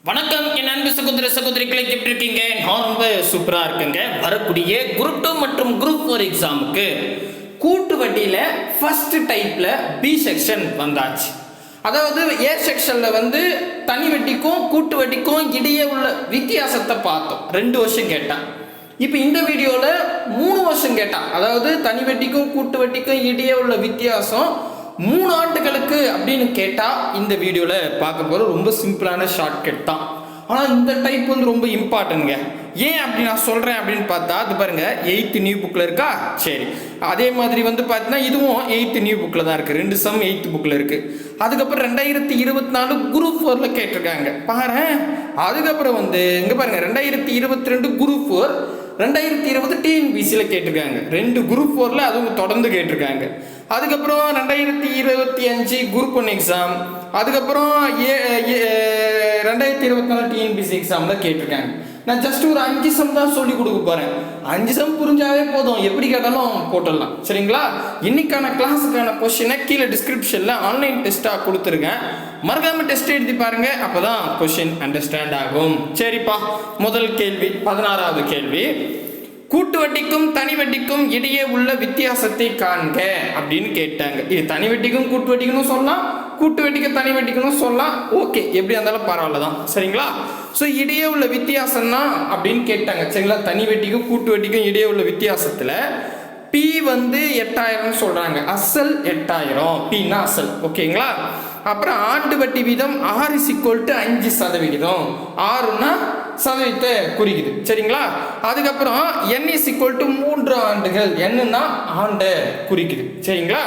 வணக்கம் என் அன்பு சகோதர சகோதரிகளை எப்படி இருக்கீங்க? நான் ரொம்ப சூப்பரா இருக்குங்க. வரக்கூடிய குரூப் 2 மற்றும் குரூப் 4 எக்ஸாமுக்கு கூட்டு வட்டியில ஃபர்ஸ்ட் டைப்ல பி செக்ஷன் வந்தாச்சு. அதாவது ஏ செக்ஷன்ல தனி வட்டிக்கும் கூட்டு வட்டிக்கும் இடையே உள்ள வித்தியாசத்தை பார்த்தோம். 2 வருஷம் கேட்டான். இப்போ இந்த வீடியோல 3 வருஷம் கேட்டான். அதாவது தனி வட்டிக்கும் கூட்டு வட்டிக்கும் இடையே உள்ள வித்தியாசம் 3 ஆண்டுகளுக்கு அப்படின்னு கேட்டா இந்த வீடியோல பார்க்க போற ரொம்ப சிம்பிளான ஷார்ட்கட் தான். ஆனா இந்த டைப் ரொம்ப இம்பார்ட்டன்ட்ங்க. ஏன் அப்படி நான் சொல்றேன் அப்படின்னு பார்த்தா அது பாருங்க 8th நியூ புக்ல இருக்கா. சரி, அதே மாதிரி பார்த்தீங்கன்னா இதுவும் 8th நியூ புக்ல தான் இருக்கு. 2 சம் 8th புக்ல இருக்கு. அதுக்கப்புறம் 2024 குரூப் 4ல கேட்டிருக்காங்க பாரு. அதுக்கப்புறம் இங்க பாருங்க 2022 குரூப் 4, 2020 டிஎன்பிசியில கேட்டிருக்காங்க. 2 குரூப் 4ல அதுவும் தொடர்ந்து கேட்டிருக்காங்க. அதுக்கப்புறம் 2025 குரூப் 1 எக்ஸாம், அதுக்கப்புறம் 2024 டிஎன்பிசி எக்ஸாம்ல கேட்டிருக்காங்க. நான் ஜஸ்ட் ஒரு 5 சம் தான் சொல்லி கொடுக்க போறேன். 5 சம் புரிஞ்சாவே போதும், எப்படி கேட்டாலும் போட்டுடலாம். சரிங்களா? இன்னைக்கான கிளாஸுக்கான கொஸ்டினை கீழே டிஸ்கிரிப்ஷன்ல ஆன்லைன் டெஸ்டா கொடுத்துருக்கேன். மறக்காம டெஸ்ட் எழுதி பாருங்க, அப்பதான் கொஸ்டின் அண்டர்ஸ்டாண்ட் ஆகும். சரிப்பா, முதல் கேள்வி 16வது கேள்வி. கூட்டு வட்டிக்கும் தனி வட்டிக்கும் இடையே உள்ள வித்தியாசத்தை காண்க அப்படின்னு கேட்டாங்க. இது தனி வட்டிக்கும் கூட்டு வட்டிக்கும் சொல்லலாம், கூட்டு வட்டிக்கு தனி வட்டிக்கும் சொல்லலாம். ஓகே, எப்படி இருந்தாலும் பரவாயில்ல தான். சரிங்களா? ஸோ இடையே உள்ள வித்தியாசம்னா அப்படின்னு கேட்டாங்க. சரிங்களா? தனி வட்டிக்கும் கூட்டு வட்டிக்கும் இடையே உள்ள வித்தியாசத்துல பி 8000 சொல்றாங்க. அசல் 8000, பின்னா அசல். ஓகேங்களா? அப்புறம் ஆண்டு வட்டி வீதம் R=5%. ஆறுனா சதவீதத்தை குறிக்குது. சரிங்களா? அதுக்கப்புறம் N=3 ஆண்டுகள். என்னன்னா ஆண்டை குறிக்குது. சரிங்களா?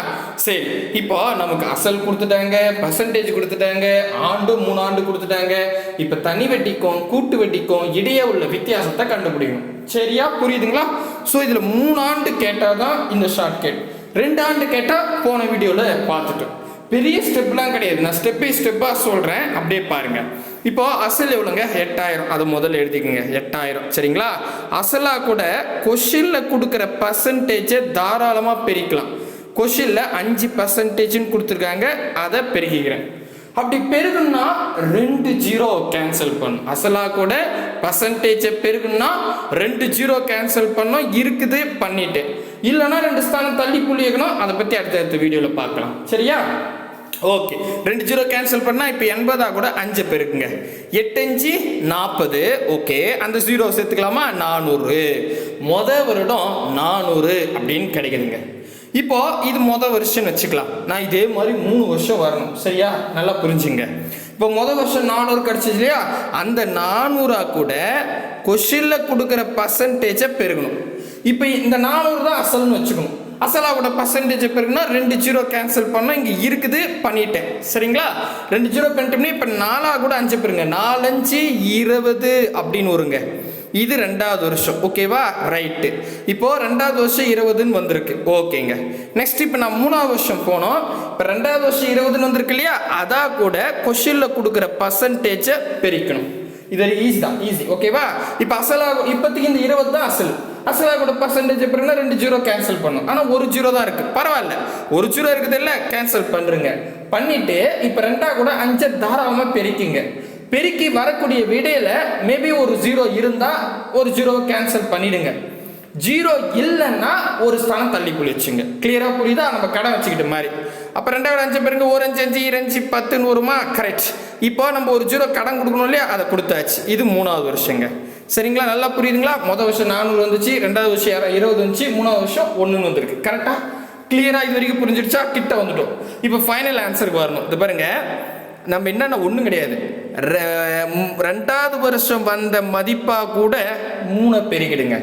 சரி, இப்போ நமக்கு அசல் கொடுத்துட்டாங்க, பர்சன்டேஜ் கொடுத்துட்டாங்க, ஆண்டு 3 ஆண்டு கொடுத்துட்டாங்க. இப்போ தனி வட்டிக்கும் கூட்டு வட்டிக்கும் இடையே உள்ள வித்தியாசத்தை கண்டுபிடிக்கணும். சரியா? புரியுதுங்களா? ஸோ இதுல 3 ஆண்டு கேட்டாதான் இந்த ஷார்ட்கட். 2 ஆண்டு கேட்டா போன வீடியோல பார்த்துட்டோம். பெரிய ஸ்டெப்லாம் கிடையாது, நான் ஸ்டெப் பை ஸ்டெப்பாக சொல்கிறேன், அப்படியே பாருங்க. இப்போ அசல் எவ்வளோங்க? 8000. அதை முதல்ல எழுதிக்கோங்க, 8000. சரிங்களா? அசலாக கூட கொஷினில் கொடுக்குற பர்சன்டேஜை தாராளமாக பெருக்கலாம். கொஷினில் 5% கொடுத்துருக்காங்க, அதை பெருகிக்கிறேன். அப்படி பெருகுன்னா 2 ஜீரோ கேன்சல் பண்ணும். அசலாக கூட பர்சன்டேஜை பெருகுன்னா 2 ஜீரோ கேன்சல் பண்ணும். இருக்குது, பண்ணிட்டு. இல்லைன்னா 2 ஸ்தானம் தள்ளி புள்ளி வைக்கணும். அதை பற்றி அடுத்த வீடியோவில் பார்க்கலாம். சரியா? ஓகே, 2 ஜீரோ கேன்சல் பண்ணா இப்போ 80 கூட 5 பெருக்குங்க. 8 5 40. ஓகே, அந்த ஜீரோ சேர்த்துக்கலாமா? 400. வருடம் 400 அப்படின்னு கிடைக்குதுங்க. இப்போ இது வருஷம் வச்சுக்கலாம். நான் இதே மாதிரி 3 வருஷம் வரணும். சரியா? நல்லா புரிஞ்சுங்க. இப்போ வருஷம் 400 கிடைச்சது இல்லையா? அந்த 400 கூட கொஷின்ல கொடுக்குற பர்சன்டேஜை பெருகணும். இப்போ இந்த 400 தான் அசல்னு வச்சுக்கணும். அசலாவோட பர்சன்டேஜ் பெருகுனா 2 ஜீரோ கேன்சல் பண்ணோம். இங்கே இருக்குது, பண்ணிட்டேன். சரிங்களா? 2 ஜீரோ பண்ணிட்டோம்னா இப்போ 4 கூட 5 பெருங்க. 4 5 20 அப்படின்னு வருங்க. இது 2வது வருஷம். ஓகேவா? ரைட்டு. இப்போ 2வது வருஷம் 20ன்னு வந்திருக்கு. ஓகேங்க. நெக்ஸ்ட் இப்போ நான் 3வது வருஷம் போனோம். இப்போ 2வது வருஷம் 20ன்னு வந்திருக்கு இல்லையா? அதான் கூட கொஷின்ல கொடுக்குற பர்சன்டேஜை பெருக்கணும். இது ஈஸி தான், ஈஸி. ஓகேவா? இப்போ அசலாக இப்போதைக்கு இந்த 20 தான் அசல். அசலாக கூட பர்சன்டேஜ் பெருனா 2 ஜீரோ கேன்சல் பண்ணும். ஆனால் 1 ஜீரோ தான் இருக்கு. பரவாயில்ல, 1 ஜீரோ இருக்குது இல்லை, கேன்சல் பண்ணுறங்க. பண்ணிட்டு இப்போ 2 கூட 5 தாராளமாக பெருக்கிங்க. பெருக்கி வரக்கூடிய விடையில மேபி ஒரு ஜீரோ இருந்தா 1 ஜீரோவை கேன்சல் பண்ணிடுங்க. ஜீரோ இல்லைன்னா 1 ஸ்தானம் தள்ளி புளிச்சுங்க. கிளியரா புரியுதா? நம்ம கடை வச்சுக்கிட்ட மாதிரி. அப்போ 2 5 பேருக்கு 1 5 5 2 10ன்னு வருமா? கரெக்ட். இப்போ நம்ம 1 ஜீரோ கடன் கொடுக்கணும் இல்லையா? அதை கொடுத்தாச்சு. இது 3வது வருஷங்க. சரிங்களா? நல்லா புரியுதுங்களா? வருஷம் 400 வந்துச்சு, 2வது வருஷம் 20 வந்துச்சு, 3வது வருஷம் 1ன்னு வந்திருக்கு. கரெக்டா? கிளியரா இது வரைக்கும் புரிஞ்சிடுச்சா? கிட்ட வந்துட்டோம். இப்போ ஃபைனல் ஆன்சருக்கு வரணும். இது பாருங்க, நம்ம என்னன்னா ஒன்றும் கிடையாது. 2வது வருஷம் வந்த மதிப்பா கூட 3 பெருக்கிடுங்க.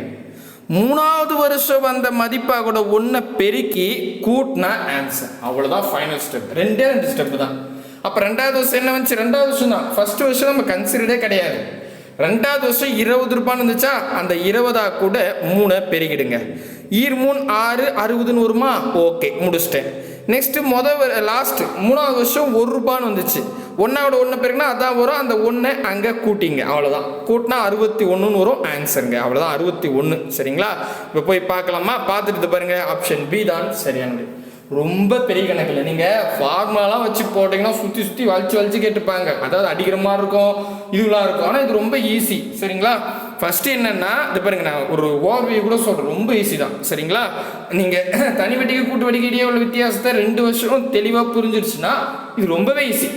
3வது வருஷம் வந்த மதிப்பா கூட 1 பெருக்கி கூட்டினா ஆன்சர். அவ்வளோதான் ஃபைனல் ஸ்டெப். 2 ஸ்டெப் தான். அப்போ 2வது வருஷம் என்ன வந்துச்சு? 2வது வருஷம் தான். ஃபர்ஸ்ட் வருஷம் நம்ம கன்சிடரே கிடையாது. 2வது வருஷம் 20 ரூபான்னு இருந்துச்சா? அந்த 20 கூட 3 பெருக்கிடுங்க. 3 6 60ன்னு வருமா? ஓகே, முடிச்சிட்டேன். நெக்ஸ்ட் லாஸ்ட் 3வது வருஷம் 1 ரூபான்னு வந்துச்சு. 1 பெருக்குனா அதான் வரும். அந்த 1 அங்கே கூட்டிங்க. அவ்வளோதான். கூட்டினா 61ன்னு வரும் ஆன்சருங்க. அவ்வளோதான், 61. சரிங்களா? இப்போ போய் பார்க்கலாமா? பார்த்துட்டு பாருங்க, ஆப்ஷன் பி தான் சரியானது. ரொம்ப பெரிய கணக்கில் நீங்கள் ஃபார்முலாலாம் வச்சு போட்டிங்கன்னா சுற்றி வலிச்சு கேட்டுப்பாங்க. அதாவது அடிக்கிற மாதிரி இருக்கும், இதுலாம் இருக்கும். ஆனால் இது ரொம்ப ஈஸி. சரிங்களா? ஃபஸ்ட்டு என்னென்னா இது பாருங்க, நான் ஒரு ஓவர்வியூ கூட சொல்கிறேன், ரொம்ப ஈஸி தான். சரிங்களா? நீங்கள் தனி வட்டிக்கு கூட்டு வட்டிக்கு இடையே உள்ள வித்தியாசத்தை 2 வருஷம் தெளிவாக புரிஞ்சிருச்சுன்னா இது ரொம்பவே ஈஸி.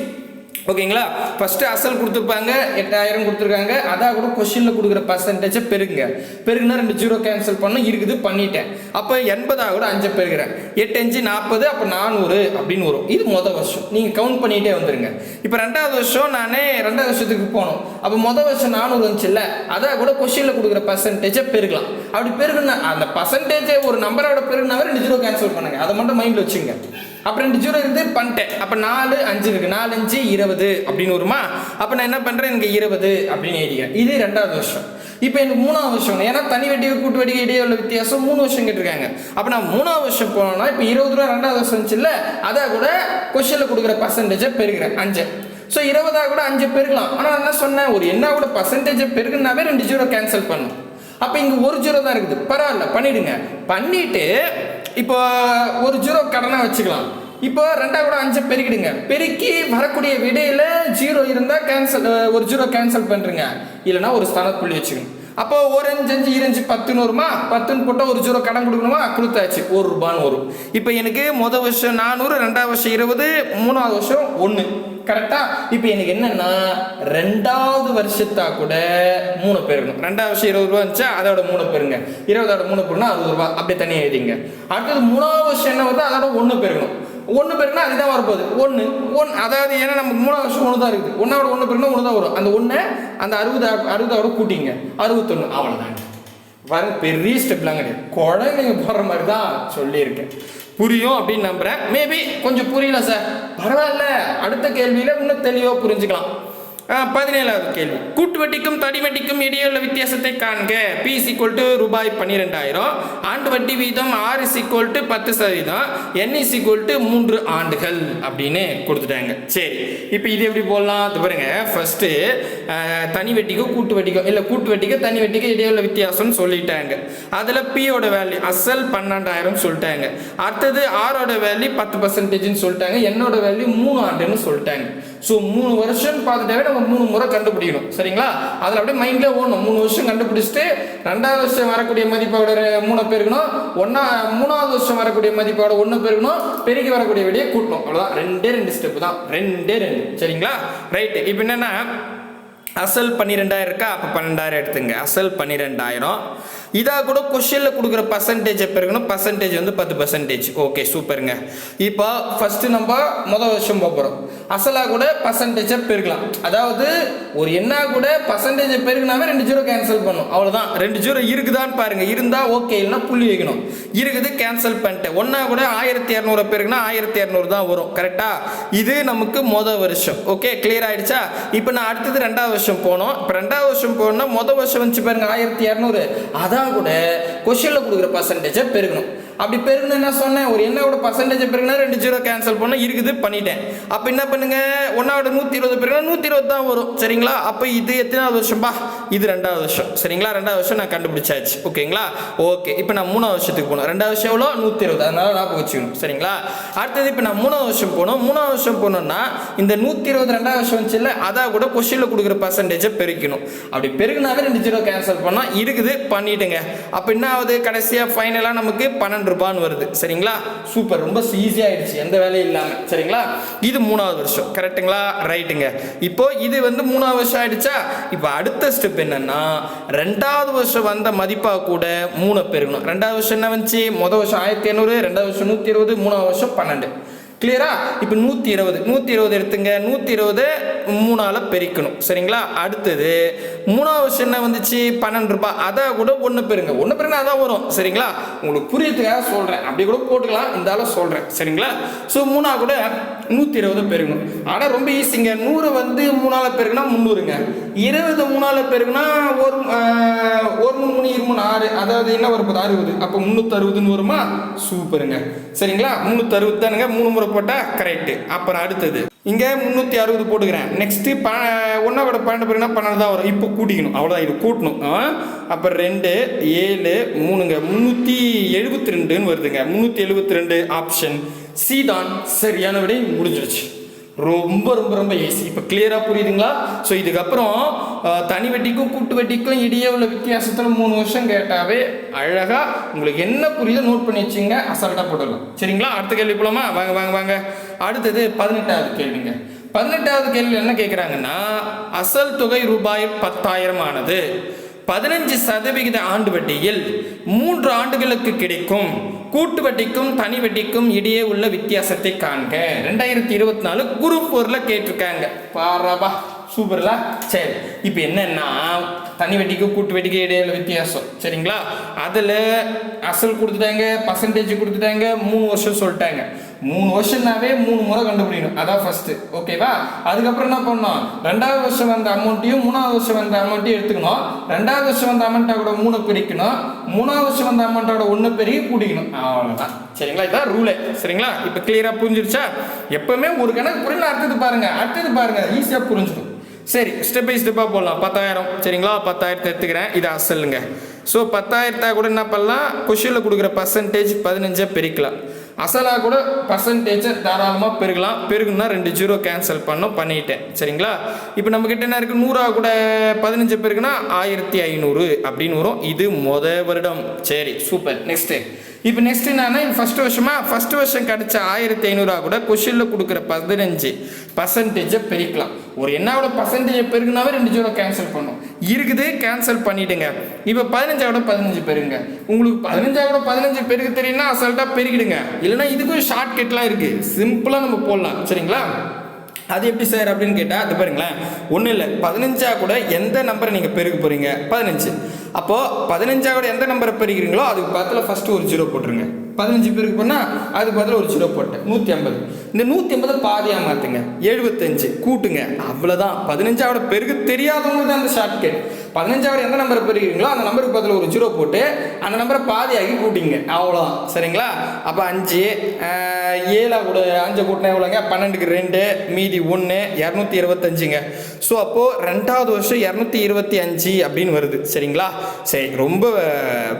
ஓகேங்களா? ஃபஸ்ட்டு அசல் கொடுத்துருப்பாங்க, 8000 கொடுத்துருக்காங்க. அதான் கூட கொஸ்டினில் கொடுக்குற பர்சன்டேஜை பெருகுனா 2 ஜீரோ கேன்சல் பண்ண இருக்குது, பண்ணிட்டேன். அப்போ 80 கூட 5 பெருகிறேன், 8 5 40, அப்போ 400 அப்படின்னு வரும். இது மொதல் வருஷம் நீங்கள் கவுண்ட் பண்ணிகிட்டே வந்துடுங்க. இப்போ 2வது வருஷம் நானே 2வது வருஷத்துக்கு போனோம். அப்போ மொதல் வருஷம் 400 வந்துச்சுல்ல, அதான் கூட கொஸ்டினில் கொடுக்குற பர்சன்டேஜை பெருகலாம். அப்படி பெருகுனா அந்த பர்சன்டேஜை ஒரு நம்பரோட பெருகுனாவே 2 ஜீரோ கேன்சல் பண்ணுங்க. அதை மட்டும் மைண்டில் வச்சுங்க. அப்போ 2 ஜீரோ இருந்து பண்ணிட்டேன். அப்போ 4 5 இருக்கு, 4 5 20 அப்படின்னு வருமா? அப்போ நான் என்ன பண்ணுறேன், இங்கே 20 அப்படின்னு எழுதிக்கிறேன். இது 2வது வருஷம். இப்போ எனக்கு 3வது வருஷம், ஏன்னா தனி வட்டிக்கு கூட்டு வட்டிக்கு இடையே உள்ள வித்தியாசம் 3 வருஷம் கேட்டிருக்காங்க. அப்போ நான் 3வது வருஷம் போனோம்னா இப்போ 20 ரூபா 2வது வருஷம் இருந்துச்சுல்ல, அதை கூட கொஸ்டினில் கொடுக்குற பர்சன்டேஜை பெருகிறேன் 5. ஸோ 20 கூட 5 பெருகலாம். ஆனால் நான் என்ன சொன்னேன், ஒரு என்ன கூட பர்சன்டேஜை பெருகுனாவே 2 ஜீரோ கேன்சல் பண்ணும். அப்போ இங்கே 1 ஜீரோ தான் இருக்குது, பரவாயில்ல பண்ணிடுங்க. பண்ணிட்டு இப்போ 1 ஜீரோ கடனாக வச்சுக்கலாம். இப்போ 2 கூட 5 பெருக்கிடுங்க. பெருக்கி வரக்கூடிய விடையில 0 இருந்தால் கேன்சல், 1 ஜீரோ கேன்சல் பண்ணுறீங்க, இல்லைன்னா ஒரு ஸ்தானப்புள்ளி வச்சுக்கணும். அப்போ 1 5 5 2 10 வருமா? 10 போட்டால் 1 ஜீரோ கடன் கொடுக்கணுமா? கொடுத்தாச்சு, 1 ரூபான்னு வரும். இப்போ எனக்கு மொதல் வருஷம் 400, 2வது வருஷம் 20, 3வது வருஷம் 1. கரெக்டா? இப்போ எனக்கு என்னன்னா 2வது வருஷத்தா கூட 3 பெருக்கணும். 2வது வருஷம் 20 ரூபா இருந்துச்சா, அதோட 3 பெருங்க. 20 மூணு பெருனா 60 ரூபா, அப்படியே தனியாக எழுதிங்க. அடுத்தது 3வது வருஷம் என்ன வருது, அதோட 1 பெருக்கணும். 1 பெருக்குனா அதுதான் வரப்போகுது 1. அதாவது ஏன்னா நமக்கு 3வது வருஷம் 1 தான் இருக்குது. 1வோட 1 பெருக்குனா 1 தான் வரும். அந்த 1 அந்த 60 கூட்டிங்க, 61. அவ்வளோதாங்க. பாருங்க, பெரிய ஸ்டெப்லாம் கிடையாது, குழந்தைங்க போடுற மாதிரி தான் சொல்லியிருக்கேன். புரியும் அப்படின்னு நம்புறேன். மேபி கொஞ்சம் புரியல சார், பரவாயில்ல, அடுத்த கேள்வியில இன்னும் தெளிவாக புரிஞ்சுக்கலாம். 17வது கேள்வி, கூட்டு வட்டிக்கும் தனி வட்டிக்கும் இடையே உள்ள வித்தியாசத்தை காண்க. P = ரூபாய் 12,000, ஆண்டு வட்டி வீதம் R = 10%, N = 3 ஆண்டுகள் அப்படின்னு கொடுத்துட்டாங்க. சரி, இப்போ இது எப்படி போடலாம்? அது பாருங்க, ஃபர்ஸ்ட் தனி வட்டிக்கும் கூட்டு வட்டிக்கும் இல்லை கூட்டு வட்டிக்கும் தனி வட்டிக்கும் இடையே உள்ள வித்தியாசம்னு சொல்லிட்டாங்க. அதில் P-யோட வேல்யூ அசல் 12,000 சொல்லிட்டாங்க. அடுத்தது R-ஓட வேல்யூ 10%ன்னு சொல்லிட்டாங்க. N-ஓட வேல்யூ 3 ஆண்டுன்னு சொல்லிட்டாங்க. ஸோ 3 வருஷம் பார்த்துட்டாவே நம்ம 3 முறை கண்டுபிடிக்கணும். சரிங்களா? அதில் அப்படியே மைண்ட்லேயே ஓடணும். 3 வருஷம் கண்டுபிடிச்சிட்டு 2வது வருஷம் வரக்கூடிய மதிப்போட 3 பெருக்கணும், 3வது வருஷம் வரக்கூடிய மதிப்போட 1 பெருக்கணும், பெருக்கி வரக்கூடிய விடையை கூட்டணும். அவ்வளோதான், 2 ஸ்டெப்பு தான், 2. சரிங்களா? ரைட்டு. இப்போ என்னென்னா அசல் 12,000 இருக்கா, அப்போ 12,000 எடுத்துங்க. அசல் 12,000. இதாக கூட கொஸ்டினில் கொடுக்குற பர்சன்டேஜை பெருக்கணும். பர்சன்டேஜ் வந்து 10%. ஓகே, சூப்பருங்க. இப்போ ஃபஸ்ட்டு நம்ம மொதல் வருஷம் போகிறோம். அசலாக கூட பர்சன்டேஜை பெருக்கலாம். அதாவது ஒரு என்ன கூட பர்சன்டேஜை பெருக்கினாவே 2 ஜீரோ கேன்சல் பண்ணும். அவ்வளோதான். 2 ஜீரோ இருக்குதான்னு பாருங்க. இருந்தால் ஓகே, இல்லைன்னா புள்ளி வைக்கணும். இருக்குது, கேன்சல் பண்ணிட்டேன். ஒன்றா கூட 1200 பெருக்குனா 1200 தான் வரும். கரெக்டாக? இது நமக்கு மொதல் வருஷம். ஓகே, கிளியர் ஆகிடுச்சா? இப்போ நான் அடுத்தது 2வது வருஷம் போனோம். இப்போ 2வது வருஷம் போனோம்னா மொதல் வருஷம் வந்துச்சு பாருங்க 1200. அதான் கூட கொஸ்டினில் கொடுக்குற பர்சன்டேஜை பெருக்கணும். அப்படி பெருக்கணும் என்ன சொன்னேன், ஒரு என்னோட பர்சன்டேஜ் பெருக்குனா 2 ஜீரோ கேன்சல் பண்ண இருக்குது, பண்ணிட்டேன். அப்போ என்ன பண்ணுங்க, 1வோட 120 பெருக்குனா 120 தான் வரும். சரிங்களா? அப்போ இது எத்தனாவது வருஷம்பா? இது 2வது வருஷம். சரிங்களா? 2வது வருஷம் நான் கண்டுபிடிச்சாச்சு. ஓகேங்களா? ஓகே, இப்போ நான் 3வது வருஷத்துக்கு போனோம். 2வது வருஷம் எவ்வளோ? 120. அதனால ஞாபகம் வச்சுக்கணும். சரிங்களா? அடுத்தது இப்போ நான் 3வது வருஷம் போனோம். 3வது வருஷம் போனோம்னா இந்த 120 2வது வருஷம் வந்துச்சு இல்லை, அதான் கூட கொஸ்டினில் கொடுக்குற பர்சன்டேஜை பெருக்கணும். அப்படி பெருக்குனாவே 2 ஜீரோ கேன்சல் பண்ணால் இருக்குது, பண்ணிட்டுங்க. அப்போ என்ன ஆகுது, கடைசியாக ஃபைனலாக நமக்கு 12 ரூபான்னு வருது. சரிங்களா? சூப்பர், ரொம்ப ஈஸியாகிடுச்சு, எந்த வேலையும் இல்லாமல். சரிங்களா? இது 3வது வருஷம். கரெக்டுங்களா? ரைட்டுங்க. இப்போ இது வந்து 3வது வருஷம் ஆயிடுச்சா? இப்போ அடுத்த ஸ்டெப் என்னன்னா 2வது வருஷம் வந்த மதிப்பாக கூட 3 பெருக்கணும். 2வது வருஷம் என்ன வந்துச்சு, மொதல் வருஷம் 1800, 2வது வருஷம் 120, 3வது வருஷம் 12. கிளியரா? இப்போ 120 எடுத்துங்க. 120 3ஆல் பெருக்கணும். சரிங்களா? அடுத்தது 3வது வருஷம் என்ன வந்துச்சு, 12 ரூபாய். அதான் கூட 1 பெருங்க. 1 பெருங்க அதான் வரும். சரிங்களா? உங்களுக்கு புரியறதுக்காக சொல்கிறேன், அப்படி கூட போட்டுக்கலாம், இருந்தாலும் சொல்கிறேன். சரிங்களா? ஸோ 3ஆ கூட 120 பெருக்கணும். ஆனால் ரொம்ப ஈஸிங்க. 100 வந்து 3ஆல் பெருக்குனா 300ங்க. 20 3ஆல் பெருக்குனா 1 3 3 6, அதாவது என்ன வரும், 60. அப்போ 360ன்னு வருமா? சூப்பருங்க. சரிங்களா? 360 தானுங்க. 3 முறை போட்டால் கரெக்டு. அப்புறம் அடுத்தது இங்கே 360 போட்டுக்கிறேன். நெக்ஸ்ட்டு 1 விட 12 பெருக்குனா 12 தான் வரும். இப்போ கூட்டிக்கணும், அவ்வளோதான். இது கூட்டணும். அப்போ 2 7 3ங்க 372ன்னு வருதுங்க. 372 ஆப்ஷன் சி தான் சரியான விடை. முடிஞ்சிருச்சு. ரொம்ப ரொம்ப ரொம்ப ஈஸி. இப்போ கிளியராக புரியுதுங்களா? ஸோ இதுக்கப்புறம் தனி வட்டிக்கும் கூட்டு வட்டிக்கும் இடையே உள்ள வித்தியாசத்தில் 3 வருஷம் கேட்டாவே அழகாக உங்களுக்கு என்ன புரியுதோ நோட் பண்ணி வச்சுங்க, அசால்ட்டாக போட்டுடலாம். சரிங்களா? அடுத்த கேள்வி போலாமா? வாங்க வாங்க வாங்க. அடுத்தது 18வது கேள்விங்க. 18வது கேள்வி என்ன கேட்குறாங்கன்னா, அசல் தொகை ரூபாய் 10,000 ஆனது 15% ஆண்டு வட்டியில் 3 ஆண்டுகளுக்கு கிடைக்கும் கூட்டு வட்டிக்கும் தனி வட்டிக்கும் இடையே உள்ள வித்தியாசத்தை காண்க. 2024 குரூப் 4ல கேட்டிருக்காங்க. பாராபா, சூப்பர்ல. சரி, இப்போ என்னன்னா தனி வட்டிக்கும் கூட்டு வட்டிக்கும் இடையில வித்தியாசம். சரிங்களா? அதில் அசல் கொடுத்துட்டாங்க, பர்சன்டேஜ் கொடுத்துட்டாங்க, 3 வருஷம் சொல்லிட்டாங்க. 3 வருஷம்னாவே 3 முறை கண்டுபிடிக்கணும். அதான் ஃபர்ஸ்ட். ஓகேவா? அதுக்கப்புறம் என்ன பண்ணோம், 2வது வருஷம் வந்த அமௌண்ட்டையும் 3வது வருஷம் வந்த அமௌண்ட்டையும் எடுத்துக்கணும். 2வது வருஷம் வந்த அமௌண்ட்டோட 3 பிரிக்கணும். 3வது வருஷம் வந்த அமௌண்ட்டோட 1 பெருகி கூட்டிக்கணும். அவ்வளோதான். சரிங்களா? இதான் ரூலே. சரிங்களா? இப்போ கிளியராக புரிஞ்சிருச்சா? எப்பவுமே ஒரு கணக்கு புரியல, அடுத்தது பாருங்க ஈஸியாக புரிஞ்சிடும். சரி, ஸ்டெப் பை ஸ்டெப்பாக போடலாம். 10,000. சரிங்களா? 10,000 எடுத்துக்கிறேன். இது அசலுங்க. ஸோ 10,000 கூட என்ன பண்ணலாம், கொஷினில் கொடுக்குற பர்சன்டேஜ் 15 பெருக்கலாம். அசலாக கூட பர்சன்டேஜை தாராளமாக பெருக்கலாம். பெருகுன்னா 2 ஜீரோ கேன்சல் பண்ணிட்டேன். சரிங்களா? இப்போ நம்மக்கிட்ட என்ன இருக்குது, 100 கூட 15 பெருக்குன்னா 1500 அப்படின்னு வரும். இது வருடம். சரி, சூப்பர். நெக்ஸ்ட்டு இப்போ நெக்ஸ்ட் என்னன்னா, ஃபர்ஸ்ட் வருஷம் கிடைச்ச 1500 கூட கொஷினில் கொடுக்குற 15% பெருக்கலாம். ஒரு என்னாவோட பர்சன்டேஜ் பெருக்குனாவே 2 ஜீரோ கேன்சல் பண்ணும். இருக்குது, கேன்சல் பண்ணிவிடுங்க. இப்போ 15 15 பெருங்க. உங்களுக்கு 15 15 பெருக்க தெரியும்னா அசால்ட்டாக பெருக்கிடுங்க. இல்லைன்னா இதுக்கும் ஷார்ட்கட்லாம் இருக்குது, சிம்பிளாக நம்ம போடலாம். சரிங்களா? அது எப்படி சார் அப்படின்னு கேட்டால், அது பாருங்களேன், ஒன்றும் இல்லை. 15 கூட எந்த நம்பரை நீங்கள் பெருக்க போகிறீங்க, 15. அப்போது 15 கூட எந்த நம்பரை பெருக்கிறீங்களோ அதுக்கு பக்கத்தில் ஃபஸ்ட்டு ஒரு ஜீரோ போட்டுருங்க. 15 பேருக்கு போனால் அதுக்கு பதில் ஒரு ஜீரோ போட்டேன். 150. இந்த 150 பாதியாக மாற்றுங்க. 75 கூட்டுங்க. அவ்வளோதான். 15 பெருக்க தெரியாதவங்களுக்கு தான் அந்த ஷார்ட்கட். 15 எந்த நம்பரை பெருக்கிறீங்களோ அந்த நம்பருக்கு பதில் ஒரு ஜீரோ போட்டு அந்த நம்பரை பாதியாகி கூட்டிங்க. அவ்வளோதான். சரிங்களா? அப்போ 5 7 கூட 5 கூட்டினா எவ்வளோங்க, 12க்கு 2 மீதி 1 225ங்க. ஸோ அப்போது 2வது வருஷம் 225 அப்படின்னு வருது. சரிங்களா? சரி, ரொம்ப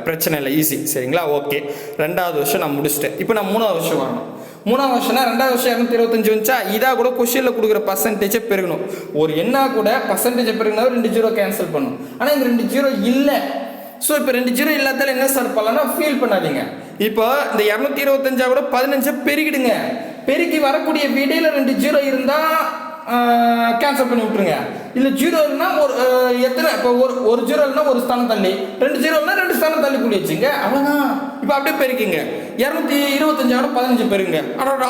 பிரச்சனை இல்லை, ஈஸி. சரிங்களா? ஓகே, 2வது வருஷம் நான் முடிச்சிட்டேன். இப்போ நான் 3வது வருஷம் வரணும். 3வது வருஷம்னா 2வது வருஷம் 225 வந்துச்சா, இதாக கூட கொஷினில் கொடுக்குற பர்சன்டேஜை பெருகணும். ஒரு என்ன கூட பர்சன்டேஜை பெருகினா 2 ஜீரோ கேன்சல் பண்ணும். ஆனால் இந்த 2 ஜீரோ இல்லை. ஸோ இப்போ 2 ஜீரோ இல்லாதால என்ன சார் பண்ணலாம்னா, ஃபீல் பண்ணாதீங்க. இப்போ இந்த 225 கூட 15 பெருகிடுங்க. பெருக்கி வரக்கூடிய விடையில் 2 ஜீரோ இருந்தால் கேன்சல் பண்ணி விட்டுருங்க. இல்லை ஜீரோ இருந்தால் ஒரு எத்தனை, இப்போ ஒரு ஜீரோ இருந்தால் ஒரு ஸ்தானம் தள்ளி, 2 ஜீரோ இருந்தால் 2 ஸ்தானம் தள்ளி கூடி வச்சுங்க. அவ்வளோதான். இப்போ அப்படியே பெருக்கிங்க. 225 15 பெருங்க. அடடா,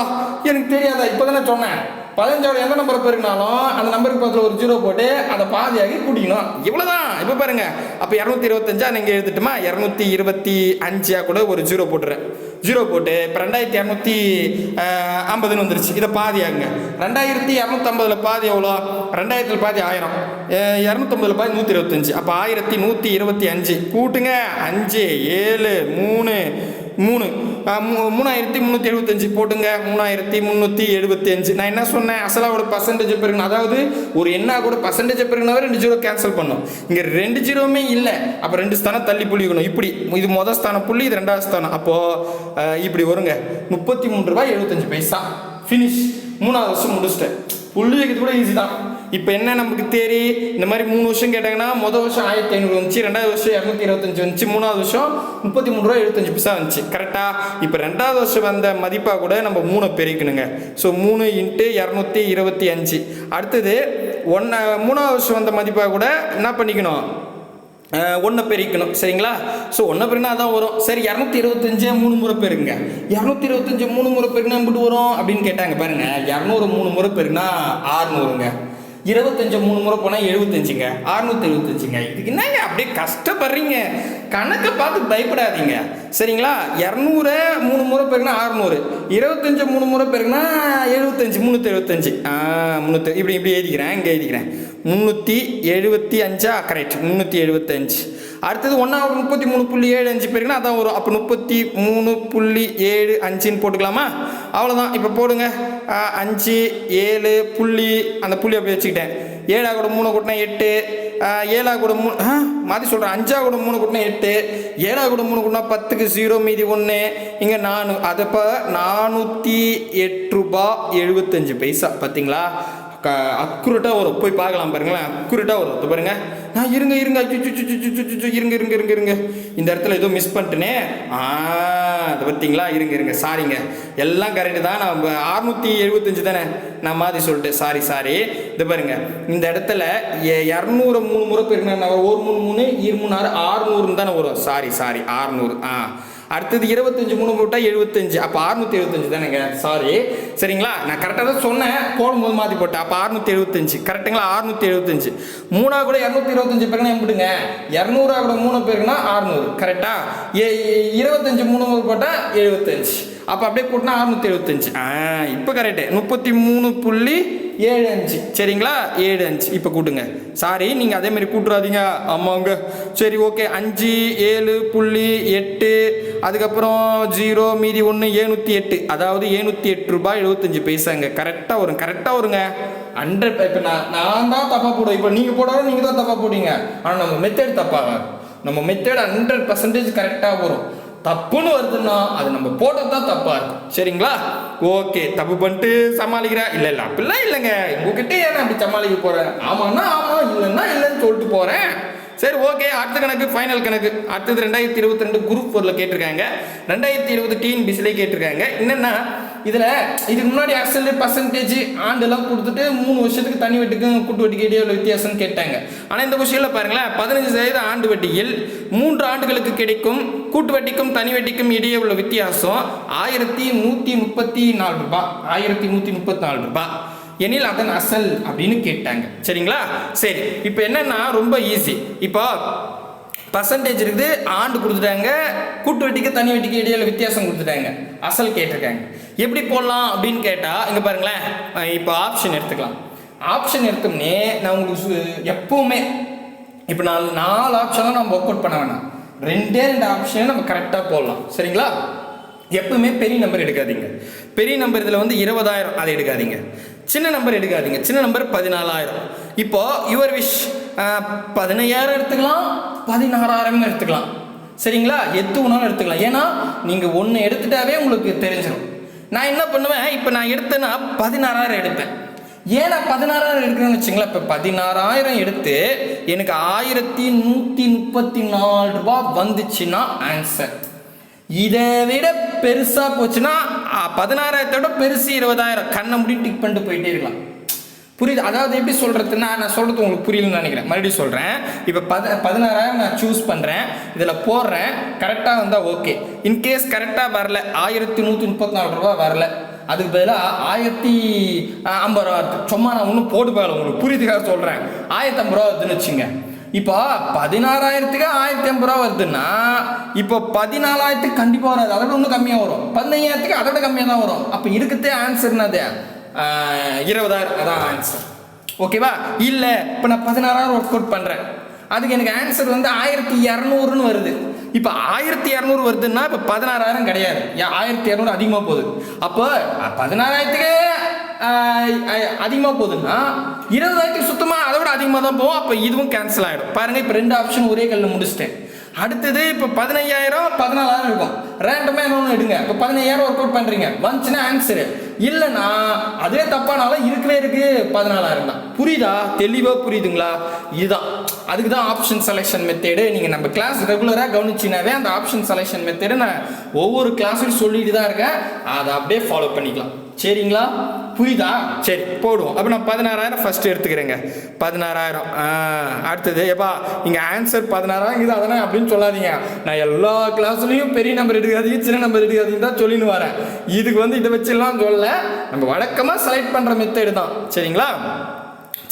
எனக்கு தெரியாதா, இப்போ தானே சொன்னேன். 15 எந்த நம்பரை பெருக்கினாலும் அந்த நம்பருக்கு பக்கத்தில் ஒரு ஜீரோ போட்டு அதை பாதியாகி கூட்டிக்கணும். இவ்வளோதான். இப்போ பாருங்க, அப்போ 225 நீங்கள் எழுதிட்டுமா, 225 கூட ஒரு ஜீரோ போட்டுறேன். ஜீரோ போட்டு இப்போ 2250 வந்துருச்சு. இதை பாதியாகுங்க. 2250 பாதி எவ்வளோ, 2000 பாதி 1000, 250 பாதி 125. அப்போ 1125 கூட்டுங்க. 5 7 3 3375 போட்டுங்க. 3375. நான் என்ன சொன்னேன், அசலாவோட பர்சன்டேஜ் பெருக்கணும். அதாவது ஒரு என்ன கூட பர்சன்டேஜ் பெருக்கினாவே 2 ஜீரோ கேன்சல் பண்ணும். இங்கே 2 ஜீரோவுமே இல்லை. அப்போ 2 ஸ்தானம் தள்ளி புள்ளிக்கணும். இப்படி இது முதல் ஸ்தானம் புள்ளி, இது 2வது ஸ்தானம். அப்போது இப்படி வருங்க. 33 ரூபாய் 75 ஃபினிஷ். 3வது வருஷம் முடிச்சிட்டேன். புள்ளி வைக்கிறது கூட ஈஸி தான். இப்போ என்ன நமக்கு தேரி, இந்த மாதிரி 3 வருஷம் கேட்டாங்கன்னா, முதல் வருஷம் 1500 வந்துச்சு, 2வது வருஷம் 225 வந்துச்சு, 3வது வருஷம் 33 ரூபா 75 வந்துச்சு. கரெக்டாக? இப்போ 2வது வருஷம் வந்த மதிப்பாக கூட நம்ம 3 பெருக்கணுங்க. ஸோ 3 × 225. அடுத்தது 3வது வருஷம் வந்த மதிப்பாக கூட என்ன பண்ணிக்கணும், 1 பெருக்கணும். சரிங்களா? ஸோ 1 பெருக்கினா அதான் வரும். சரி, 225 3 முறை பெருங்க. 225 3 முறை பெருக்கினா எப்படி வரும் அப்படின்னு கேட்டாங்க. பாருங்க, 200 3 முறை பெருக்கினா 600ங்க. 25 3 முறை போனால் 75ங்க. 675ங்க. இதுக்கு என்னங்க அப்படியே கஷ்டப்படுறீங்க? கணக்கை பார்த்து பயப்படாதீங்க. சரிங்களா? 200 3 முறை பெருக்கினா 600, 25 3 முறை பெருக்கினா 75 375. இப்படி எழுதிக்கிறேன். இங்கே எழுதிக்கிறேன். 375. கரெக்ட், 375. அடுத்தது 1வது 33.75 பெருக்குன்னா அதான் வரும். அப்போ 33.75 போட்டுக்கலாமா? அவ்வளோதான். இப்போ போடுங்க. 5 7 புள்ளி அந்த புள்ளி அப்படி வச்சுக்கிட்டேன். 7 கூட 3 கூட்டினா 8, 7 கூட 3 மாற்றி சொல்கிறேன். 5 கூட 3 கூட்டினா 8, 7 கூட 3 கூட்டினா 10க்கு 0 மீதி 1 இங்கே 4. அது இப்போ 408 ரூபாய் 75 பைசா. பார்த்தீங்களா அக்குரேட்டாக வரும். போய் பார்க்கலாம் பாருங்களேன், அக்குரேட்டாக வரும். இது பாருங்க. நான் இருங்க இருங்க இந்த இடத்துல ஏதோ மிஸ் பண்ணிட்டேனே. அது பார்த்தீங்களா, இருங்க சாரிங்க, எல்லாம் கரெக்டு தான். நான் 675 தானே நான் மாதிரி சொல்லிட்டேன், சாரி. இது பாருங்க, இந்த இடத்துல 200 3 முறை போயிருக்கேன். ஒரு 3 3 2 3 600 தானே வரும். சாரி 600. அடுத்தது 25 3 போட்டால் 75, அப்போ 675 தானேங்க. சாரி, சரிங்களா, நான் கரெக்டாக தான் சொன்னேன், போடும்போது மாற்றி போட்டேன். அப்போ 675 கரெக்டுங்களா. 675 3 கூட 225 பேருக்குன்னா எப்படிங்க, 200 கூட 3 பேருக்குன்னா 600 கரெக்டா. 25 3 போட்டால் 75, அப்போ அப்படியே கூட்டினா 675. இப்போ கரெக்டு 33.75 சரிங்களா. 75 இப்போ கூட்டுங்க. சாரி, நீங்கள் அதே மாதிரி கூட்டுறாதீங்க. ஆமாங்க, சரி ஓகே. 5 7.8 அதுக்கப்புறம் 0 மீதி 1 708, அதாவது 708 ரூபாய் 75 பைசாங்க. கரெக்டாக வருங்க. 100. இப்போ நான் தான் தப்பாக போடுவேன். இப்போ நீங்கள் போடாலும் நீங்கள் தான் தப்பாக போடுவீங்க. ஆனால் நம்ம மெத்தட் தப்பாக, நம்ம மெத்தட் 100% கரெக்டாக வரும். தப்புன்னு வருதுன்னா அது நம்ம போட்டது தான் தப்பா இருக்கும். சரிங்களா, ஓகே. தப்பு பண்ணிட்டு சமாளிக்கிறேன், இல்லை அப்படிலாம் இல்லைங்க. உங்ககிட்ட ஏன்னா அப்படி சமாளிக்க போறேன். ஆமான்னா ஆமா, இல்லைன்னா இல்லைன்னு சொல்லிட்டு போறேன். சரி ஓகே. அடுத்த கணக்கு, ஃபைனல் கணக்கு. அடுத்தது 2022 குரூப் 4ல கேட்டிருக்காங்க, 2020 TNPSC கேட்டிருக்காங்க. என்னன்னா இதுக்கு முன்னாடி அசல் பர்சன்டேஜ் ஆண்டெல்லாம் கொடுத்துட்டு 3 வருஷத்துக்கு தனி வட்டிக்கும் கூட்டு வட்டிக்கு இடையே உள்ள வித்தியாசம் கேட்டாங்க. ஆனால் இந்த கொஸ்டினில் பாருங்களேன், 15% ஆண்டு வட்டியில் 3 ஆண்டுகளுக்கு கிடைக்கும் கூட்டு வட்டிக்கும் தனி வட்டிக்கும் இடையே உள்ள வித்தியாசம் 1134 ரூபாய். 1134 ரூபாய் எனில் அதன் அசல் அப்படின்னு கேட்டாங்க. சரிங்களா, சரி. இப்போ என்னன்னா ரொம்ப ஈஸி. இப்போ பர்சன்டேஜ் இருக்குது, ஆண்டு கொடுத்துட்டாங்க, கூட்டு வட்டிக்கு தனி வட்டிக்கு இடையில வித்தியாசம் கொடுத்துட்டாங்க, அசல் கேட்டிருக்காங்க. எப்படி போடலாம் அப்படின்னு கேட்டால் இங்கே பாருங்களேன். இப்போ ஆப்ஷன் எடுத்துக்கலாம். ஆப்ஷன் எடுத்தோம்னே நான் உங்களுக்கு எப்பவுமே இப்போ 4 ஆப்ஷனும் நம்ம ஒர்க் அவுட் பண்ண வேணாம். 2 ஆப்ஷனை நம்ம கரெக்டாக போடலாம். சரிங்களா, எப்பவுமே பெரிய நம்பர் எடுக்காதீங்க. பெரிய நம்பர் இதில் 20,000 அதை எடுக்காதீங்க. சின்ன நம்பர் எடுக்காதீங்க. சின்ன நம்பர் 14,000. இப்போ யுவர் விஷ் 15,000 எடுத்துக்கலாம், 16,000 எடுத்துக்கலாம். சரிங்களா, எது வேணாலும் எடுத்துக்கலாம். ஏன்னா நீங்கள் ஒன்று எடுத்துட்டாவே உங்களுக்கு தெரிஞ்சிடும். நான் என்ன பண்ணுவேன், இப்போ நான் எடுத்தேன்னா 16,000 எடுப்பேன். ஏன்னா 16,000 எடுக்கிறேன்னு வச்சுங்களேன். இப்போ 16,000 எடுத்து எனக்கு 1134 ரூபாய் வந்துச்சுன்னா ஆன்சர். இதை விட பெருசா போச்சுன்னா 16,000 விட பெருசு 20,000. கண்ணை முடி டிக் பண்ணிட்டு போயிட்டே இருக்கலாம். புரியுது? அதாவது எப்படி சொல்றதுன்னா, நான் சொல்றது உங்களுக்கு புரியலன்னு நினைக்கிறேன். மறுபடியும் சொல்றேன். இப்போ 16,000 நான் சூஸ் பண்றேன், இதில் போடுறேன். கரெக்டாக வந்தால் ஓகே. இன்கேஸ் கரெக்டாக வரல, 1134 ரூபாய் வரல, அதுக்கு பதிலாக 1050 ரூபா வருது. சும்மா நான் ஒன்றும் போட்டு போகல, உங்களுக்கு புரியுதுக்காக சொல்றேன். 1050 ரூபா வருதுன்னு வச்சுங்க. இப்போ 16,000க்கு 1050 ரூபா வருதுன்னா இப்போ 14,000க்கு கண்டிப்பாக வராது, அதோட இன்னும் கம்மியாக வரும். 15,000க்கு அதோட கம்மியாக தான் வரும். அப்போ இருக்கிறதே ஆன்சர்னாது 20,000. அதான் ஆன்சர். ஓகேவா? இல்லை இப்போ நான் 16,000 ஒர்க் அவுட் பண்ணுறேன், அதுக்கு எனக்கு ஆன்சர் 1200ன்னு வருது. இப்போ 1200 வருதுன்னா இப்போ 16,000 கிடையாது, 1200 அதிகமாக போகுது. அப்போ 16,000க்கு அதிகமாக போகுதுன்னா 20,000க்கு சுத்தமாக அதை விட அதிகமாக தான் போகும். அப்போ இதுவும் கேன்சல் ஆகிடும். பாருங்கள், இப்போ 2 ஆப்ஷன் ஒரே கல்லில் முடிச்சிட்டேன். அடுத்தது இப்போ 15,000 14,000 இருக்கும். ரேண்டமாக இன்னொன்று எடுங்க. இப்போ 15,000 ஒர்க் அவுட் பண்ணுறீங்க, வந்துச்சுன்னா ஆன்சரு. இல்லைன்னா அதே தப்பானாலும் இருக்கவே இருக்கு 14,000 தான். புரியுதா? தெளிவாக புரியுதுங்களா? இதுதான், அதுக்கு தான் ஆப்ஷன் செலெக்ஷன் மெத்தேடு. நீங்கள் நம்ம கிளாஸ் ரெகுலராக கவனிச்சினாவே அந்த ஆப்ஷன் செலெக்ஷன் மெத்தேடு நான் ஒவ்வொரு கிளாஸும் சொல்லிட்டு தான் இருக்கேன். அதை அப்படியே ஃபாலோ பண்ணிக்கலாம். சரிங்களா? புரியுதா? சரி, போடுவோம். அப்போ நான் 16,000 ஃபஸ்ட்டு எடுத்துக்கிறேங்க. 16,000. அடுத்தது எப்பா இங்கே ஆன்சர் 16,000 இது அதனால் அப்படின்னு சொல்லாதீங்க. நான் எல்லா கிளாஸ்லையும் பெரிய நம்பர் எடுக்காதீங்க, சின்ன நம்பர் எடுக்காதீங்க தான் சொல்லின்னு வரேன். இதுக்கு இதை வச்சுலாம் சொல்ல, நம்ம வழக்கமாக செலக்ட் பண்ணுற மெத்தேடு தான். சரிங்களா?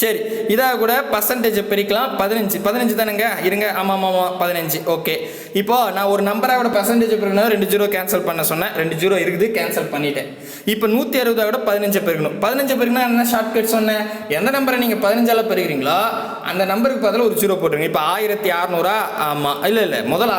சரி, இதாக கூட பர்சன்டேஜை பிரிக்கலாம். 15 தானேங்க? இருங்க. ஆமாம் 15. ஓகே, இப்போ நான் ஒரு நம்பரோட பர்சன்டேஜ் பெருக்கணும் 2 ஜீரோ கேன்சல் பண்ண சொன்னேன், 2 ஜீரோ இருக்குது கேன்சல் பண்ணிட்டேன். இப்போ 160 15 பெருக்கணும். 15 பெருக்கினா என்ன ஷார்ட்கட் சொன்னேன், எந்த நம்பரை நீங்கள் 15ஆல் பெருக்கிறீங்களோ அந்த நம்பருக்கு பதில் ஒரு ஜீரோ போட்டுருங்க. இப்போ 1600 ஆமாம், இல்லை முதல்ல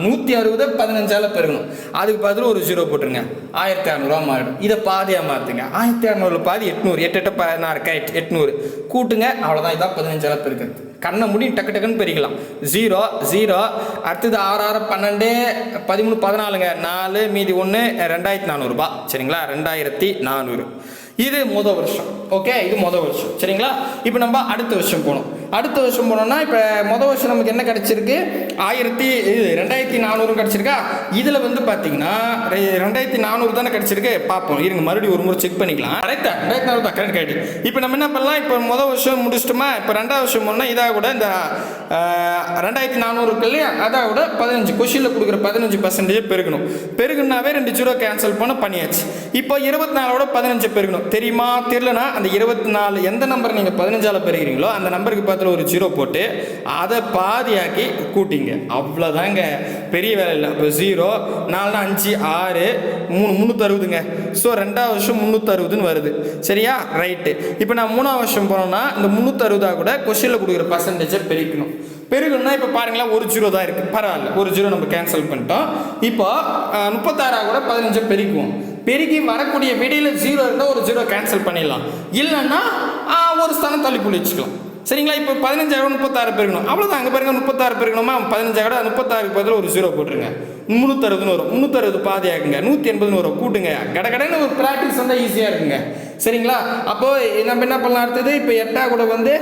160 15ஆல் பெருக்கணும், அதுக்கு பதில் ஒரு ஜீரோ போட்டுருங்க, 1600 மாறிடும். இதை பாதியாக மாற்றுங்க. 1600 பாதி 800, 8 8 16 கைட் 800 கூட்டுங்க, அவ்வளோதான். இதான் 15ஆல் பெருக்கிறது. கண்ணை முடி டக்கு டக்குன்னு பெருக்கலாம். 0 0, அடுத்தது 6 6 12 13 14ங்க, 4 மீதி 1 2400 ரூபாய். சரிங்களா, 2400. இது முதல் வருஷம். ஓகே, இது முதல் வருஷம். சரிங்களா, இப்போ நம்ம அடுத்த வருஷம் போகணும். அடுத்த வருஷம் போனோம்னா இப்போ முதல் வருஷம் நமக்கு என்ன கிடச்சிருக்கு, 2400 கிடச்சிருக்கா. இதில் வந்து பார்த்தீங்கன்னா 2400 தானே கிடச்சிருக்கு. பார்ப்போம் இருங்க, மறுபடியும் ஒரு முறை செக் பண்ணிக்கலாம். கரெக்டா 2400 தான், கரெக்ட் கரெக்ட். இப்போ நம்ம என்ன பண்ணலாம், இப்போ முதல் வருஷம் முடிச்சிட்டோமா, இப்போ ரெண்டாவது வருஷம் போனோம்னா இதாக கூட இந்த 2400 இருக்கு இல்லையா, அதாக கூட 15 கொஷினில் கொடுக்குற 15% பெருக்கணும். பெருகுனாவே 2 ஜீரோ கேன்சல் பண்ணியாச்சு. இப்போ 24ஓட 15 பெருக்கணும். தெரியுமா தெரியலனா அந்த 24 எந்த நம்பர் நீங்கள் 15ஆல் பெருகிறீங்களோ அந்த நம்பருக்கு பக்கத்தில் ஒரு ஜீரோ போட்டு அதை பாதியாக்கி கூட்டிங்க, அவ்வளோதாங்க, பெரிய வேலை இல்லை. இப்போ 0 4 5 6 3 360ங்க. ஸோ ரெண்டாவது வருஷம் 360ன்னு வருது. சரியா, ரைட்டு. இப்போ நான் மூணாவது வருஷம் போனோம்னா இந்த 360 கூட கொஸ்டினில் கொடுக்குற பர்சன்டேஜை பெருக்கணும். பெருகுன்னா இப்போ பாருங்களேன், ஒரு ஜீரோ தான் இருக்குது, பரவாயில்ல, ஒரு ஜீரோ நம்ம கேன்சல் பண்ணிட்டோம். இப்போ 36 கூட 15 பெருக்குவோம். பெருக்கி வரக்கூடிய விடையில் 0 இருந்தால் ஒரு ஜீரோ கேன்சல் பண்ணிடலாம், இல்லைன்னா ஒரு ஸ்தானம் தள்ளி புள்ளி வச்சுக்கலாம். சரிங்களா, இப்போ 15 36 பெருக்கணும், அவ்வளோதான். அங்கே பாருங்க 36 பெருக்கணுமா, 15 36 பதில் ஒரு ஜீரோ போட்டுருங்க, 360 வரும். 360 பாதி ஆகுங்க, 180 வரும். கூட்டுங்க, கடகடன்னு ஒரு ப்ராக்டிஸ் வந்தால் ஈஸியாக இருக்குங்க. சரிங்களா, அப்போது நம்ம என்ன பண்ணலாம், அடுத்தது இப்போ 8 கூட வந்து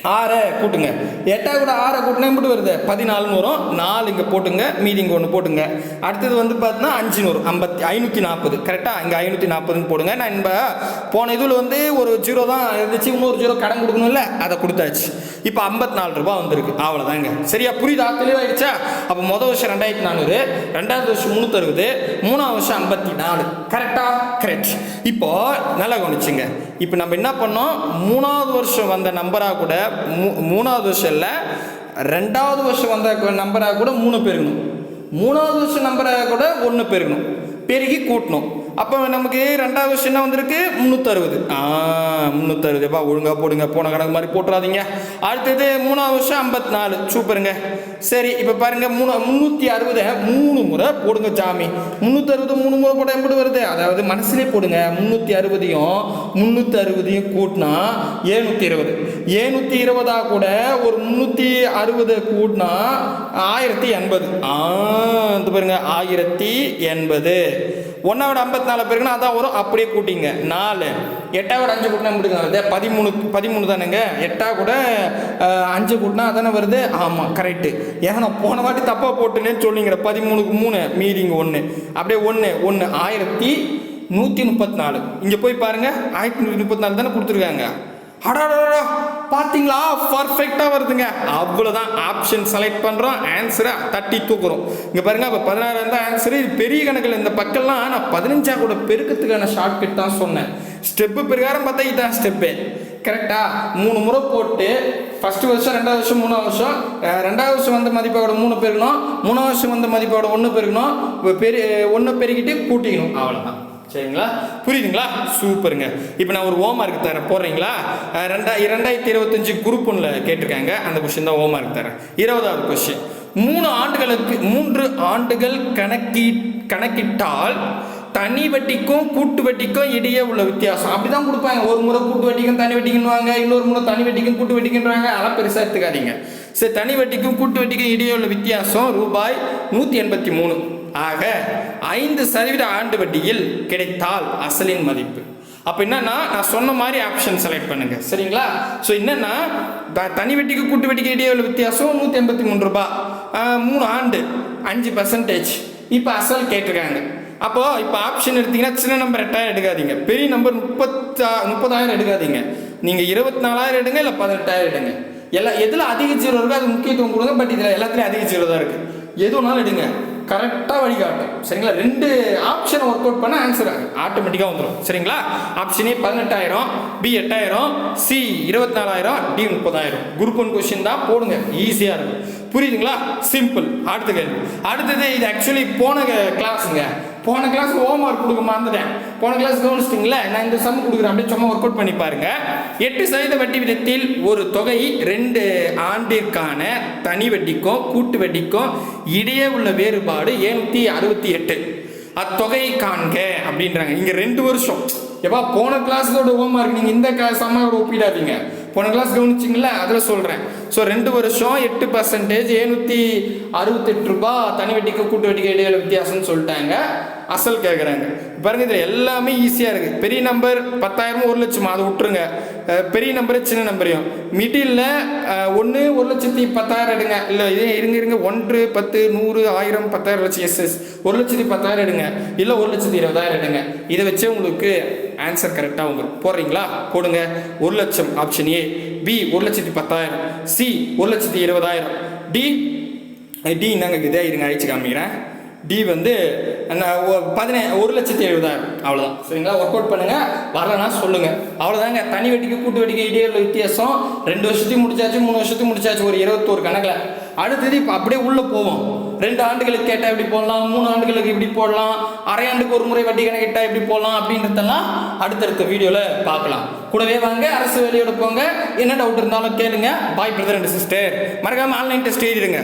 6 கூட்டுங்க. 8 கூட 6 கூட்டினா மட்டும் வருது 14 வரும். 4 இங்கே போட்டுங்க, மீதி இங்கே 1 போட்டுங்க. அடுத்தது வந்து பார்த்தீங்கன்னா 5 வரும், 540. கரெக்டாக இங்கே 540 போடுங்க. நான் இப்போ போன இதில் வந்து ஒரு ஜீரோ தான் இருந்துச்சு, இன்னொரு ஜீரோ கடன் கொடுக்கணும்ல, அதை கொடுத்தாச்சு. இப்போ 54 ரூபாய் வந்திருக்கு, அவ்வளோதாங்க. சரியா, புரியுதா, தெளிவாயிடுச்சா? அப்போ முதல் வருஷம் 2400, ரெண்டாவது வருஷம் 360, மூணாவது வருஷம் 54. கரெக்டா, கரெக்ட். இப்போ நல்லா கவனிச்சுங்க. இப்போ நம்ம என்ன பண்ணோம், மூணாவது வருஷம் வந்த நம்பராக கூட மூணாவது வருஷம் இல்லை, ரெண்டாவது வருஷம் வந்த நம்பராக கூட 3 பெருக்கணும், மூணாவது வருஷம் நம்பராக கூட 1 பெருக்கணும், பெருகி கூட்டணும். அப்போ நமக்கு ரெண்டாவது வருஷம் என்ன வந்திருக்கு, 360. 360 ஒழுங்காக போடுங்க, போன கணக்கு மாதிரி போட்டுறாதீங்க. அடுத்தது மூணாவது வருஷம் 54. சூப்பருங்க. சரி, இப்போ பாருங்க 360 3 முறை போடுங்க சாமி. 360 3 முறை போட எப்படி வருது, அதாவது மனசுலேயே போடுங்க. 360 கூட்டினா 720. 720 கூட ஒரு 360 கூட்டினா 1080. பாருங்க 1080. 1 54 பேருக்குன்னா அதான் வரும், அப்படியே கூட்டிங்க. 4 8 5 கூட்டினா முடிங்க, 13 தானேங்க. 8 கூட 5 கூட்டினா அதானே வருது. ஆமாம், கரெக்டு. ஏன்னா நான் போன வாட்டி தப்பாக போட்டுனேன்னு சொல்லிங்கிற. 13க்கு 3 மீதிங்க 1, அப்படியே 1 1134. இங்கே போய் பாருங்க, 1134 தானே கொடுத்துருக்காங்க. அடாடா, பார்த்தீங்களா, பர்ஃபெக்டாக வருதுங்க. அவ்வளோதான், ஆப்ஷன் செலக்ட் பண்ணுறோம், ஆன்சரை தட்டி தூக்குறோம். இங்கே பாருங்க, இப்போ 16 இருந்தால் ஆன்சரு. இது பெரிய கணக்கில் இந்த பக்கம்லாம் நான் 15 கூட பெருக்கிறதுக்கான ஷார்ட்கட் தான் சொன்னேன். ஸ்டெப்பு பிரகாரம் பார்த்தா இதுதான் ஸ்டெப்பு. கரெக்டாக 3 முறை போட்டு ஃபஸ்ட்டு வருஷம், ரெண்டாவது வருஷம், மூணாவது வருஷம், ரெண்டாவது வருஷம் வந்த மதிப்போட 3 பெருக்கணும், மூணாவது வருஷம் வந்த மதிப்போட 1 பெருக்கணும், 1 பெருக்கிட்டு கூட்டிக்கணும், அவ்வளோதான். சரிங்களா, புரியுதுங்களா? சூப்பருங்க. இப்போ நான் ஒரு ஹோம்ஒர்க் தரேன், போடுறீங்களா? 2025 குரூப் 1ல் கேட்டிருக்காங்க, அந்த கொஸ்டின் தான் ஹோம்ஒர்க் தரேன். 20வது கொஸ்டின், 3 ஆண்டுகள் கணக்கிட்டால் தனி வட்டிக்கும் கூட்டு வட்டிக்கும் இடையே உள்ள வித்தியாசம். அப்படிதான் கொடுப்பாங்க. ஒரு முறை கூட்டு வட்டிக்கும் தனி வட்டிக்குன்னுவாங்க, இன்னொரு முறை தனி வட்டிக்கும் கூட்டு வட்டிக்குன்றாங்க. அதெல்லாம் பெருசாக எடுத்துக்காதீங்க. சரி, தனி வட்டிக்கும் கூட்டு வட்டிக்கும் இடையே உள்ள வித்தியாசம் ரூபாய் 183. ஆக 5% ஆண்டு வட்டியில் கிடைத்தால் அசலின் மதிப்பு. அப்போ என்னன்னா, நான் சொன்ன மாதிரி ஆப்ஷன் செலக்ட் பண்ணுங்க. சரிங்களா? ஸோ என்னன்னா, தனி வட்டிக்கு கூட்டு வட்டிக்கு இடையே உள்ள வித்தியாசம் 183 ரூபாய். 3 ஆண்டு 5%. இப்போ அசல் கேட்டிருக்காங்க. அப்போ இப்போ ஆப்ஷன் எடுத்தீங்கன்னா சின்ன நம்பர் 8000 எடுக்காதீங்க, பெரிய நம்பர் 30,000 எடுக்காதீங்க. நீங்கள் 24,000 எடுங்க, இல்லை 18,000 எடுங்க. எதில் அதிக ஜீரோ இருக்கோ அது முக்கியத்துவம் கொடுங்க. பட் இதில் எல்லாத்துலேயும் அதிக ஜீரோ தான் இருக்குது. எது ஒன்றாலும் எடுங்க, கரெக்டாக வழிகாட்டும். சரிங்களா? 2 ஆப்ஷன் ஒர்க் அவுட் பண்ண ஆன்சர் ஆட்டோமேட்டிக்காக வந்துடும். சரிங்களா? Option A 18,000, B 8,000, C 24,000, D 30,000. Group 1 question தான், போடுங்க, ஈஸியாக இருக்கும். புரியுதுங்களா? சிம்பிள். அடுத்த கேள்வி. அடுத்தது இது ஆக்சுவலி போன கிளாஸுங்க. போன கிளாஸ் ஹோம்ஒர்க் கொடுக்க மறந்துட்டேன். போன கிளாஸ் கவனிச்சிட்டிங்களா? நான் இந்த சம் கொடுக்குறேன், அப்படியே சும்மா ஒர்க் அவுட் பண்ணி பாருங்க. 8% வட்டி விதத்தில் ஒரு தொகை 2 ஆண்டிற்கான தனி வட்டிக்கும் கூட்டு வட்டிக்கும் இடையே உள்ள வேறுபாடு 768. அத்தொகை காண்க அப்படின்றாங்க. இங்க 2 வருஷம். எப்பா போன கிளாஸோட ஹோம்ஒர்க் நீங்க இந்த கிளாஸ் சம்மாவோட ஒப்பிடாதீங்க. போன கிளாஸ் கவனிச்சிங்களா? அதில் சொல்கிறேன். ஸோ 2 வருஷம் 8%, 768 ரூபாய் தனி வட்டிக்கு கூட்டு வட்டிக்கு இடையில வித்தியாசம்னு சொல்லிட்டாங்க. அசல் கேட்குறாங்க. பாருங்க, இதில் எல்லாமே ஈஸியாக இருக்குது. பெரிய நம்பர் 10,000 1 லட்சம், அதை விட்டுருங்க. பெரிய நம்பரு சின்ன நம்பரையும் மிடில் 1 1,10,000 எடுங்க. இல்லை இதே இருங்க 1 10 100 1000 10,000 லட்சம் எஸ்எஸ் 1,10,000 எடுங்க. இல்லை 1,20,000 எடுங்க. இதை வச்சே உங்களுக்கு ஆன்சர் கரெக்டாக வந்துடும். போடுறீங்களா? போடுங்க. 1 லட்சம் option A. B 1,10,000. C 1,20,000. D என்னங்க இதே இருங்க அழிச்சு காமிக்கிறேன். டி வந்து 1,70,000. அவ்வளோதான். சரிங்களா? ஒர்க் அவுட் பண்ணுங்க. வரலன்னா சொல்லுங்க. அவ்வளோதாங்க. தனி வட்டிக்கு கூட்டு வட்டிக்கு இடையே உள்ள வித்தியாசம் 2 வருஷத்துக்கு முடிச்சாச்சு, 3 வருஷத்துக்கு முடிச்சாச்சு, ஒரு 21 கணக்கில். அடுத்தது இப்போ அப்படியே உள்ள போவோம். 2 ஆண்டுகளுக்கு கேட்டால் எப்படி போடலாம், 3 ஆண்டுகளுக்கு எப்படி போடலாம், அரை ஆண்டுக்கு ஒரு முறை வட்டி கணக்கிட்டா எப்படி போடலாம் அப்படின்றதெல்லாம் அடுத்தடுத்த வீடியோவில் பார்க்கலாம். கூடவே வாங்க, அரசு வேலையோட போங்க. என்ன டவுட் இருந்தாலும் கேளுங்க. பாய் பிரதர் அண்ட் சிஸ்டர். மறக்காம ஆன்லைன் டெஸ்ட் எழுதிடுங்க.